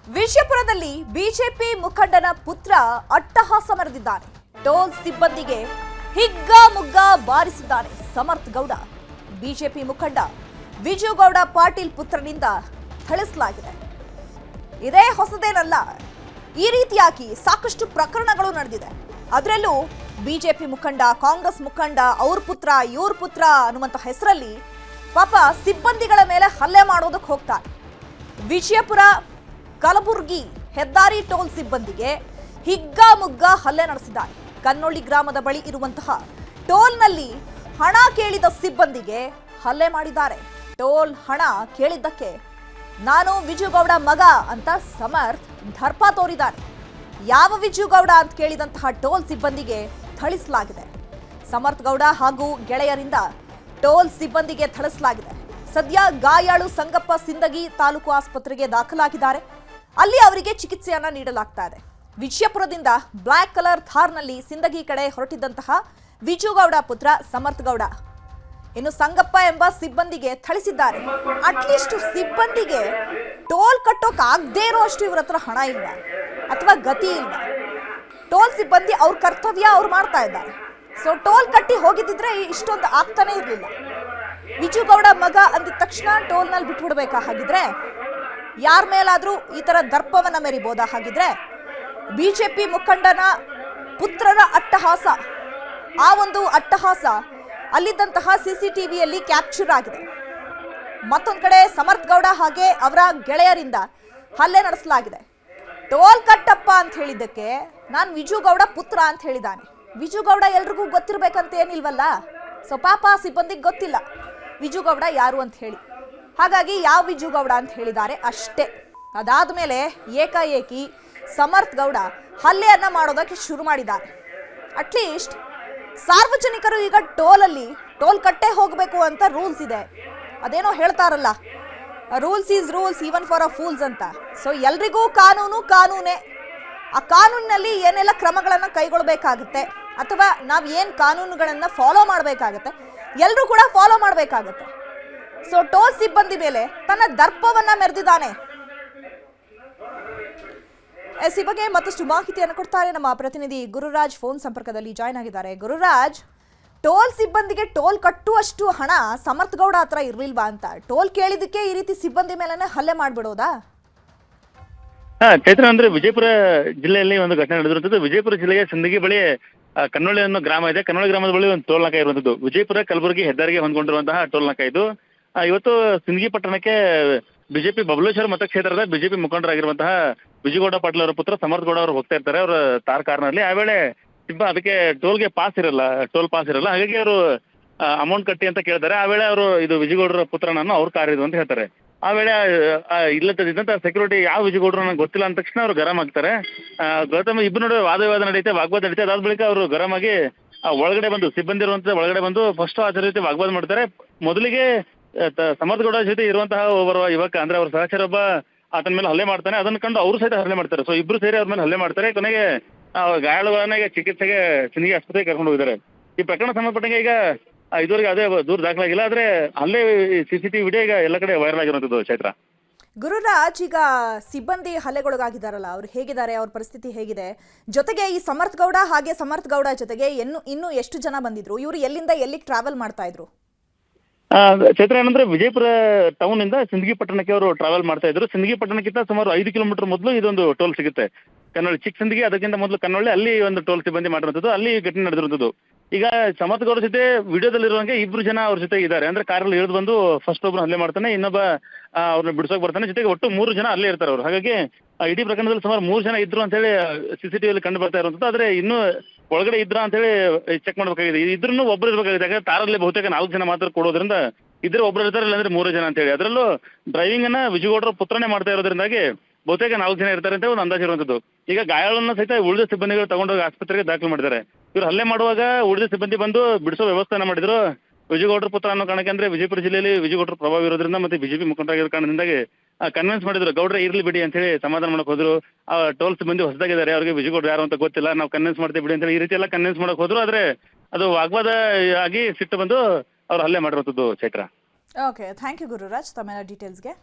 ವಿಜಯಪುರದಲ್ಲಿ ಬಿಜೆಪಿ ಮುಖಂಡನ ಪುತ್ರ ಅಟ್ಟಹಾಸ ಮೆರೆದಿದ್ದಾನೆ. ಟೋಲ್ ಸಿಬ್ಬಂದಿಗೆ ಹಿಗ್ಗಾಮುಗ್ಗ ಬಾರಿಸಿದ್ದಾನೆ ಸಮರ್ಥ್ ಗೌಡ. ಬಿಜೆಪಿ ಮುಖಂಡ ವಿಜುಗೌಡ ಪಾಟೀಲ್ ಪುತ್ರನಿಂದ ಥಳಿಸಲಾಗಿದೆ. ಇದೇ ಹೊಸದೇನಲ್ಲ, ಈ ರೀತಿಯಾಗಿ ಸಾಕಷ್ಟು ಪ್ರಕರಣಗಳು ನಡೆದಿದೆ. ಅದರಲ್ಲೂ ಬಿಜೆಪಿ ಮುಖಂಡ, ಕಾಂಗ್ರೆಸ್ ಮುಖಂಡ, ಅವ್ರ ಪುತ್ರ, ಇವ್ರ ಪುತ್ರ ಅನ್ನುವಂಥ ಹೆಸರಲ್ಲಿ ಪಾಪ ಸಿಬ್ಬಂದಿಗಳ ಮೇಲೆ ಹಲ್ಲೆ ಮಾಡೋದಕ್ಕೆ ಹೋಗ್ತಾರೆ. ವಿಜಯಪುರ ಕಲಬುರ್ಗಿ ಹೆದ್ದಾರಿ ಟೋಲ್ ಸಿಬ್ಬಂದಿಗೆ ಹಿಗ್ಗಾಮುಗ್ಗಾ ಹಲ್ಲೆ ನಡೆಸಿದ್ದಾರೆ. ಕನ್ನೊಳ್ಳಿ ಗ್ರಾಮದ ಬಳಿ ಇರುವಂತಹ ಟೋಲ್ನಲ್ಲಿ ಹಣ ಕೇಳಿದ ಸಿಬ್ಬಂದಿಗೆ ಹಲ್ಲೆ ಮಾಡಿದ್ದಾರೆ. ಟೋಲ್ ಹಣ ಕೇಳಿದ್ದಕ್ಕೆ ನಾನು ವಿಜುಗೌಡ ಮಗ ಅಂತ ಸಮರ್ಥ್ ದರ್ಪ ತೋರಿದ್ದಾರೆ. ಯಾವ ವಿಜುಗೌಡ ಅಂತ ಕೇಳಿದಂತಹ ಟೋಲ್ ಸಿಬ್ಬಂದಿಗೆ ಥಳಿಸಲಾಗಿದೆ. ಸಮರ್ಥ್ ಗೌಡ ಹಾಗೂ ಗೆಳೆಯರಿಂದ ಟೋಲ್ ಸಿಬ್ಬಂದಿಗೆ ಥಳಿಸಲಾಗಿದೆ. ಸದ್ಯ ಗಾಯಾಳು ಸಂಗಪ್ಪ ಸಿಂದಗಿ ತಾಲೂಕು ಆಸ್ಪತ್ರೆಗೆ ದಾಖಲಾಗಿದ್ದಾರೆ. ಅಲ್ಲಿ ಅವರಿಗೆ ಚಿಕಿತ್ಸೆಯನ್ನ ನೀಡಲಾಗ್ತಾ ಇದೆ. ವಿಜಯಪುರದಿಂದ ಬ್ಲಾಕ್ ಕಲರ್ ಥಾರ್ನಲ್ಲಿ ಸಿಂದಗಿ ಕಡೆ ಹೊರಟಿದ್ದಂತಹ ವಿಜುಗೌಡ ಪುತ್ರ ಸಮರ್ಥ್ ಗೌಡ ಇನ್ನು ಸಂಗಪ್ಪ ಎಂಬ ಸಿಬ್ಬಂದಿಗೆ ಥಳಿಸಿದ್ದಾರೆ. ಅಟ್ಲೀಸ್ಟ್ ಸಿಬ್ಬಂದಿಗೆ ಟೋಲ್ ಕಟ್ಟೋಕ್ ಆಗದೇ ಇರೋ ಅಷ್ಟು ಇವ್ರ ಹತ್ರ ಹಣ ಇಲ್ಲ ಅಥವಾ ಗತಿ ಇಲ್ಲ. ಟೋಲ್ ಸಿಬ್ಬಂದಿ ಅವ್ರ ಕರ್ತವ್ಯ ಅವ್ರು ಮಾಡ್ತಾ ಇದ್ದಾರೆ. ಸೊ ಟೋಲ್ ಕಟ್ಟಿ ಹೋಗಿದ್ದಿದ್ರೆ ಇಷ್ಟೊಂದು ಆಗ್ತಾನೆ ಇರಲಿಲ್ಲ. ವಿಜುಗೌಡ ಮಗ ಅಂದಿದ ತಕ್ಷಣ ಟೋಲ್ನಲ್ಲಿ ಬಿಟ್ಬಿಡ್ಬೇಕಾ? ಹಾಗಿದ್ರೆ ಯಾರ ಮೇಲಾದ್ರೂ ಈ ತರ ದರ್ಪವನ್ನ ಮೆರಿಬೋದಾ? ಹಾಗಿದ್ರೆ ಬಿಜೆಪಿ ಮುಖಂಡನ ಪುತ್ರನ ಅಟ್ಟಹಾಸ, ಆ ಒಂದು ಅಟ್ಟಹಾಸ ಅಲ್ಲಿದ್ದಂತಹ ಸಿಸಿಟಿವಿಯಲ್ಲಿ ಕ್ಯಾಪ್ಚರ್ ಆಗಿದೆ. ಮತ್ತೊಂದ್ ಕಡೆ ಸಮರ್ಥ್ ಗೌಡ ಹಾಗೆ ಅವರ ಗೆಳೆಯರಿಂದ ಹಲ್ಲೆ ನಡೆಸಲಾಗಿದೆ. ಟೋಲ್ ಕಟ್ಟಪ್ಪ ಅಂತ ಹೇಳಿದ್ದಕ್ಕೆ ನಾನು ವಿಜುಗೌಡ ಪುತ್ರ ಅಂತ ಹೇಳಿದ್ದಾನೆ. ವಿಜುಗೌಡ ಎಲ್ರಿಗೂ ಗೊತ್ತಿರ್ಬೇಕಂತ ಏನಿಲ್ವಲ್ಲ. ಸೊ ಪಾಪ ಸಿಬ್ಬಂದಿಗೆ ಗೊತ್ತಿಲ್ಲ ವಿಜುಗೌಡ ಯಾರು ಅಂತ ಹೇಳಿ. ಹಾಗಾಗಿ ಯಾವ ವಿಜುಗೌಡ ಅಂತ ಹೇಳಿದ್ದಾರೆ ಅಷ್ಟೇ. ಅದಾದ ಮೇಲೆ ಏಕಾಏಕಿ ಸಮರ್ಥ್ ಗೌಡ ಹಲ್ಲೆಯನ್ನ ಮಾಡೋದಕ್ಕೆ ಶುರು ಮಾಡಿದ್ದಾರೆ. ಅಟ್ಲೀಸ್ಟ್ ಸಾರ್ವಜನಿಕರು ಈಗ ಟೋಲ್ ಕಟ್ಟೆ ಹೋಗಬೇಕು ಅಂತ ರೂಲ್ಸ್ ಇದೆ. ಅದೇನೋ ಹೇಳ್ತಾರಲ್ಲ, rules is rules even for a fools ಅಂತ. ಸೊ ಎಲ್ರಿಗೂ ಕಾನೂನೇ. ಆ ಕಾನೂನಿನಲ್ಲಿ ಏನೆಲ್ಲ ಕ್ರಮಗಳನ್ನು ಕೈಗೊಳ್ಳಬೇಕಾಗುತ್ತೆ ಅಥವಾ ನಾವು ಏನು ಕಾನೂನುಗಳನ್ನು ಫಾಲೋ ಮಾಡಬೇಕಾಗತ್ತೆ ಎಲ್ಲರೂ ಕೂಡ ಫಾಲೋ ಮಾಡಬೇಕಾಗತ್ತೆ. ಸೊ ಟೋಲ್ ಸಿಬ್ಬಂದಿ ಮೇಲೆ ತನ್ನ ದರ್ಪವನ್ನ ಮೆರೆದಿದ್ದಾನೆ. ಈ ಬಗ್ಗೆ ಮತ್ತಷ್ಟು ಮಾಹಿತಿಯನ್ನು ಕೊಡ್ತಾರೆ ನಮ್ಮ ಪ್ರತಿನಿಧಿ ಗುರುರಾಜ್. ಫೋನ್ ಸಂಪರ್ಕದಲ್ಲಿ ಜಾಯ್ನ್ ಆಗಿದ್ದಾರೆ. ಗುರುರಾಜ್, ಟೋಲ್ ಸಿಬ್ಬಂದಿಗೆ ಟೋಲ್ ಕಟ್ಟುವಷ್ಟು ಹಣ ಸಮರ್ಥ್ ಗೌಡ ಹತ್ರ ಇರ್ಲಿಲ್ವಾ ಅಂತ? ಟೋಲ್ ಕೇಳಿದಕ್ಕೆ ಈ ರೀತಿ ಸಿಬ್ಬಂದಿ ಮೇಲೆನೆ ಹಲ್ಲೆ ಮಾಡ್ಬಿಡೋದಾ? ಚೈತ್ರ, ಅಂದ್ರೆ ವಿಜಯಪುರ ಜಿಲ್ಲೆಯಲ್ಲಿ ಒಂದು ಘಟನೆ ನಡೆದಿರುವಂತದ್ದು. ವಿಜಯಪುರ ಜಿಲ್ಲೆಯ ಸಿಂದಗಿ ಬಳಿ ಕನ್ನೊಳ್ಳಿ ಅನ್ನೋ ಗ್ರಾಮ ಇದೆ. ಕನ್ನೊಳ್ಳಿ ಗ್ರಾಮದ ಬಳಿ ಒಂದು ಟೋಲ್ ನಾಕ ಇರುವಂತದ್ದು. ವಿಜಯಪುರ ಕಲಬುರಗಿ ಹೆದ್ದಾರಿಗೆ ಹೊಂದ್ಕೊಂಡಿರುವಂತಹ ಟೋಲ್ ನಾಕ ಇದು. ಇವತ್ತು ಸಿಂದಗಿ ಪಟ್ಟಣಕ್ಕೆ ಬಿಜೆಪಿ ಬಬಲೇಶ್ವರ ಮತಕ್ಷೇತ್ರದ ಬಿಜೆಪಿ ಮುಖಂಡರಾಗಿರುವಂತಹ ವಿಜುಗೌಡ ಪಾಟೀಲ್ ಅವರ ಪುತ್ರ ಸಮರ್ಥ್ ಗೌಡ ಅವರು ಹೋಗ್ತಾ ಇರ್ತಾರೆ ಅವರ ತಾರ್ ಕಾರ್ನಲ್ಲಿ. ಆ ವೇಳೆ ಅದಕ್ಕೆ ಟೋಲ್ ಪಾಸ್ ಇರಲ್ಲ. ಹಾಗಾಗಿ ಅವರು ಅಮೌಂಟ್ ಕಟ್ಟಿ ಅಂತ ಕೇಳ್ತಾರೆ. ಆ ವೇಳೆ ಅವರು ಇದು ವಿಜುಗೌಡರ ಪುತ್ರ ನಾನು ಅವ್ರ ಕಾರ್ ಇದು ಅಂತ ಹೇಳ್ತಾರೆ. ಆ ವೇಳೆ ಇಲ್ಲದಂತ ಸೆಕ್ಯೂರಿಟಿ ಯಾವ ವಿಜುಗೌಡರು ನನಗೆ ಗೊತ್ತಿಲ್ಲ ಅಂದ ತಕ್ಷಣ ಅವರು ಗರಂ ಆಗ್ತಾರೆ. ಗೌತಮ್ ಇಬ್ಬರು ನಡುವೆ ವಾದ ನಡೀತೆ, ವಾಗ್ವಾದ ನಡೀತೆ. ಅದಾದ ಬಳಿಕ ಅವರು ಗರಂ ಆಗಿ ಒಳಗಡೆ ಬಂದು ಸಿಬ್ಬಂದಿ ಇರುವಂತ ಒಳಗಡೆ ಬಂದು ಫಸ್ಟ್ ಆಚರ ಜೊತೆ ವಾಗ್ವಾದ ಮಾಡ್ತಾರೆ. ಮೊದಲಿಗೆ ಸಮರ್ಥ್ ಗೌಡ ಜೊತೆ ಇರುವಂತಹ ಒಬ್ಬ ಯುವಕ, ಅಂದ್ರೆ ಅವ್ರ ಸಹಚರ ಒಬ್ಬ ಆತನ ಮೇಲೆ ಹಲ್ಲೆ ಮಾಡ್ತಾನೆ. ಅದನ್ನ ಕಂಡು ಅವರು ಸಹಿತ ಹಲ್ಲೆ ಮಾಡ್ತಾರೆ. ಸೊ ಇಬ್ರು ಸೇರಿ ಅವ್ರ ಮೇಲೆ ಹಲ್ಲೆ ಮಾಡ್ತಾರೆ. ಕೊನೆಗೆ ಗಾಯಾಳುಗಳನ್ನ ಈಗ ಚಿಕಿತ್ಸೆಗೆ ಸಿಂದಗಿ ಆಸ್ಪತ್ರೆಗೆ ಕರ್ಕೊಂಡು ಹೋಗಿದ್ದಾರೆ. ಈ ಪ್ರಕರಣ ಸಂಬಂಧಪಟ್ಟಂಗೆ ಈಗ ಇದುವರೆಗೆ ಅದೇ ದೂರ ದಾಖಲಾಗಿಲ್ಲ. ಆದ್ರೆ ಅಲ್ಲೇ ಸಿಸಿಟಿವಿ ವಿಡಿಯೋ ಈಗ ಎಲ್ಲ ಕಡೆ ವೈರಲ್ ಆಗಿರುವಂತದ್ದು. ಚೈತ್ರ, ಗುರುರಾಜ್, ಈಗ ಸಿಬ್ಬಂದಿ ಹಲ್ಲೆಗೊಳಗಾಗಿದ್ದಾರಲ್ಲ, ಅವ್ರು ಹೇಗಿದ್ದಾರೆ, ಅವ್ರ ಪರಿಸ್ಥಿತಿ ಹೇಗಿದೆ? ಜೊತೆಗೆ ಈ ಸಮರ್ಥ್ ಗೌಡ ಹಾಗೆ ಸಮರ್ಥ್ ಗೌಡ ಜೊತೆಗೆ ಇನ್ನೂ ಎಷ್ಟು ಜನ ಬಂದಿದ್ರು? ಇವರು ಎಲ್ಲಿಂದ ಎಲ್ಲಿಗೆ ಟ್ರಾವೆಲ್ ಮಾಡ್ತಾ ಇದ್ರು? ಚೈತ್ರ, ಏನಂದ್ರೆ ವಿಜಯಪುರ ಟೌನ್ ಇಂದ ಸಿಂದಗಿ ಪಟ್ಟಣಕ್ಕೆ ಅವರು ಟ್ರಾವೆಲ್ ಮಾಡ್ತಾ ಇದ್ರು. ಸಿಂದಗಿ ಪಟ್ಟಣಕ್ಕಿಂತ ಸುಮಾರು 5 ಕಿಲೋಮೀಟರ್ ಮೊದಲು ಇದೊಂದು ಟೋಲ್ ಸಿಗುತ್ತೆ. ಕನ್ನೊಳ್ಳಿ ಚಿಕ್ಕ ಸಿಂದಗಿ, ಅದಕ್ಕಿಂತ ಮೊದಲು ಕನ್ನೊಳ್ಳಿ, ಅಲ್ಲಿ ಒಂದು ಟೋಲ್ ಸಿಬ್ಬಂದಿ ಮಾಡಿರುವಂತದ್ದು. ಅಲ್ಲಿ ಘಟನೆ ನಡೆದಿರುವಂತದ್ದು. ಈಗ ಸಮರ್ಥ್ ಗೌಡ ಜೊತೆ ವಿಡಿಯೋದಲ್ಲಿರುವಂಗೆ 2 ಜನ ಅವ್ರ ಜೊತೆ ಇದ್ದಾರೆ. ಅಂದ್ರೆ ಕಾರಲ್ಲಿ ಇಳಿದು ಬಂದು ಫಸ್ಟ್ ಒಬ್ರು ಹಲ್ಲೆ ಮಾಡ್ತಾನೆ, ಇನ್ನೊಬ್ಬ ಅವ್ರನ್ನ ಬಿಡಿಸೋಕೆ ಬರ್ತಾನೆ. ಜೊತೆಗೆ ಒಟ್ಟು 3 ಜನ ಅಲ್ಲೇ ಇರ್ತಾರೆ ಅವರು. ಹಾಗಾಗಿ ಇಡೀ ಪ್ರಕರಣದಲ್ಲಿ ಸುಮಾರು 3 ಜನ ಇದ್ರು ಅಂತ ಹೇಳಿ ಸಿಸಿಟಿವಿಯಲ್ಲಿ ಕಂಡು ಬರ್ತಾ ಇರುವಂತದ್ದು. ಆದ್ರೆ ಇನ್ನೂ ಒಳಗಡೆ ಇದ್ರ ಅಂತ ಹೇಳಿ ಚೆಕ್ ಮಾಡ್ಬೇಕಾಗಿದೆ. ಇದ್ರೂ ಒಬ್ರು ಇರ್ಬೇಕಾಗಿದೆ. ಯಾಕಂದ್ರೆ ತಾರಲ್ಲಿ ಬಹುತೇಕ 4 ಜನ ಮಾತ್ರ ಕೊಡೋದ್ರಿಂದ ಇದ್ರೆ ಒಬ್ರು ಇರ್ತಾರೆ, ಇಲ್ಲಾಂದ್ರೆ 3 ಜನ ಅಂತ ಹೇಳಿ. ಅದರಲ್ಲೂ ಡ್ರೈವಿಂಗ್ ಅನ್ನ ವಿಜುಗೌಡರ ಪುತ್ರನೇ ಮಾಡ್ತಾ ಇರೋದ್ರಿಂದಾಗಿ ಬಹುತೇಕ 4 ಜನ ಇರ್ತಾರೆ ಅಂತ ಒಂದು ಅಂದಾಜು ಇರುವಂತದ್ದು. ಈಗ ಗಾಯಾಳನ್ನ ಸಹಿತ ಉಳಿದ ಸಿಬ್ಬಂದಿಗಳು ತಗೊಂಡೋಗಿ ಆಸ್ಪತ್ರೆಗೆ ದಾಖಲು ಮಾಡಿದ್ದಾರೆ. ಇವ್ರು ಹಲ್ಲೆ ಮಾಡುವಾಗ ಉಳಿದ ಸಿಬ್ಬಂದಿ ಬಂದು ಬಿಡಿಸೋ ವ್ಯವಸ್ಥೆನ ಮಾಡಿದ್ರು. ವಿಜುಗೌಡರ ಪುತ್ರ ಅನ್ನೋ ಕಾರಣಕ್ಕೆ, ಅಂದ್ರೆ ವಿಜಯಪುರ ಜಿಲ್ಲೆಯಲ್ಲಿ ವಿಜುಗೌಡರ ಪ್ರಭಾವ ಇರೋದ್ರಿಂದ ಮತ್ತೆ ಬಿಜೆಪಿ ಮುಖಂಡರಾಗಿರೋ ಕಾರಣದಿಂದಾಗಿ ಕನ್ವಿನ್ಸ್ ಮಾಡಿದ್ರು. ಗೌಡ್ರೆ ಇರ್ಲಿ ಬಿಡಿ ಅಂತ ಹೇಳಿ ಸಮಾಧಾನ ಮಾಡಕ್ ಹೋದ್ರು. ಟೋಲ್ ಸಿಬ್ಬಂದಿ ಹೊಸದಾಗಿದ್ದಾರೆ, ಅವ್ರಿಗೆ ವಿಜುಗೌಡರು ಯಾರು ಅಂತ ಗೊತ್ತಿಲ್ಲ, ನಾವು ಕನ್ವಿನ್ಸ್ ಮಾಡ್ತೀವಿ ಬಿಡಿ ಅಂತ ಹೇಳಿ ಈ ರೀತಿ ಎಲ್ಲ ಕನ್ವಿನ್ಸ್ ಮಾಡಕ್ ಹೋದ್ರು. ಆದ್ರೆ ಅದು ವಾಗ್ವಾದ ಆಗಿ ಸಿಟ್ಟು ಬಂದು ಅವ್ರು ಹಲ್ಲೆ ಮಾಡಿರುವಂತದ್ದು. Chaitra, okay, thank you Gururaj ತಮ್ಮೆಲ್ಲ ಡೀಟೇಲ್ಸ್ಗೆ.